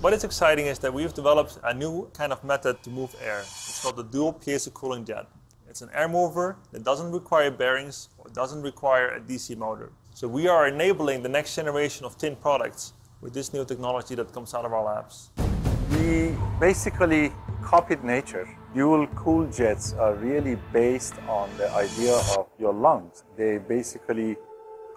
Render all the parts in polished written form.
What is exciting is that we've developed a new kind of method to move air. It's called the dual piezo cooling jet. It's an air mover that doesn't require bearings or doesn't require a DC motor. So we are enabling the next generation of tin products with this new technology that comes out of our labs. We basically copied nature. Dual cool jets are really based on the idea of your lungs. They basically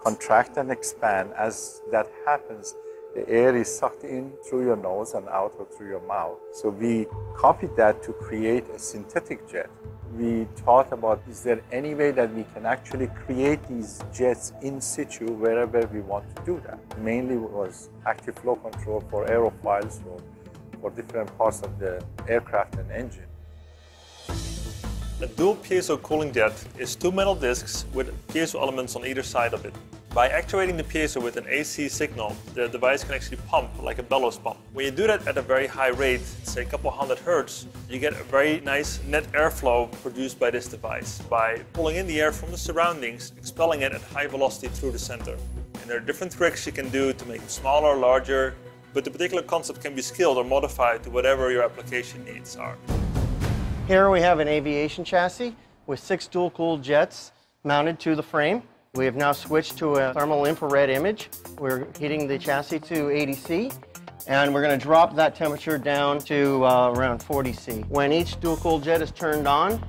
contract and expand. As that happens, the air is sucked in through your nose and out through your mouth. So we copied that to create a synthetic jet. We thought about, is there any way that we can actually create these jets in situ wherever we want to do that? Mainly was active flow control for aerofoils or for different parts of the aircraft and engine. A dual piezo cooling jet is two metal discs with piezo elements on either side of it. By actuating the piezo with an AC signal, the device can actually pump like a bellows pump. When you do that at a very high rate, say a couple hundred hertz, you get a very nice net airflow produced by this device by pulling in the air from the surroundings, expelling it at high velocity through the center. And there are different tricks you can do to make them smaller, larger, but the particular concept can be scaled or modified to whatever your application needs are. Here we have an aviation chassis with 6 dual-cooled jets mounted to the frame. We have now switched to a thermal infrared image. We're heating the chassis to 80°C, and we're going to drop that temperature down to around 40°C. When each dual-cooled jet is turned on,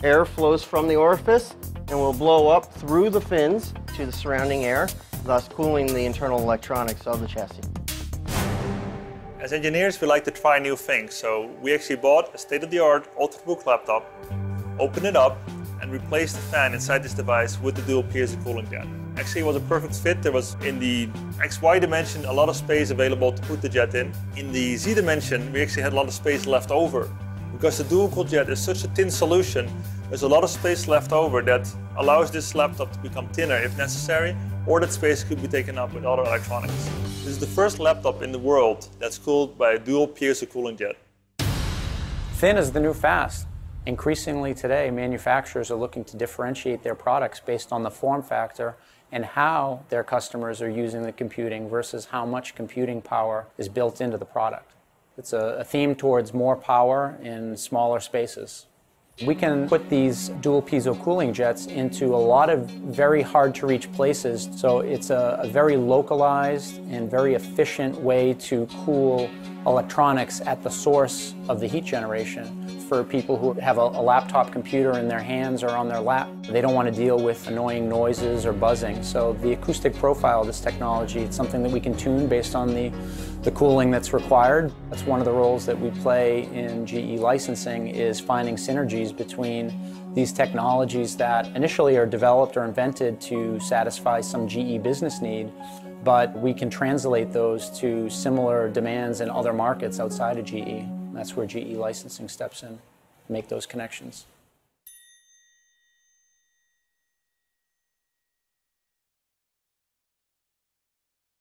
air flows from the orifice and will blow up through the fins to the surrounding air, thus cooling the internal electronics of the chassis. As engineers, we like to try new things, so we actually bought a state-of-the-art ultrabook laptop, opened it up, and replaced the fan inside this device with the dual piezo cooling jet. Actually, it was a perfect fit. There was, in the XY dimension, a lot of space available to put the jet in. In the Z dimension, we actually had a lot of space left over. Because the dual cool jet is such a thin solution, there's a lot of space left over that allows this laptop to become thinner if necessary, or that space could be taken up with other electronics. This is the first laptop in the world that's cooled by a dual piezo cooling jet. Thin is the new fast. Increasingly today, manufacturers are looking to differentiate their products based on the form factor and how their customers are using the computing versus how much computing power is built into the product. It's a theme towards more power in smaller spaces. We can put these dual piezo cooling jets into a lot of very hard to reach places, so it's a very localized and very efficient way to cool electronics at the source of the heat generation. For people who have a laptop computer in their hands or on their lap, they don't want to deal with annoying noises or buzzing. So the acoustic profile of this technology, it's something that we can tune based on the cooling that's required. That's one of the roles that we play in GE licensing, is finding synergies between these technologies that initially are developed or invented to satisfy some GE business need, but we can translate those to similar demands in other markets outside of GE. That's where GE licensing steps in, make those connections.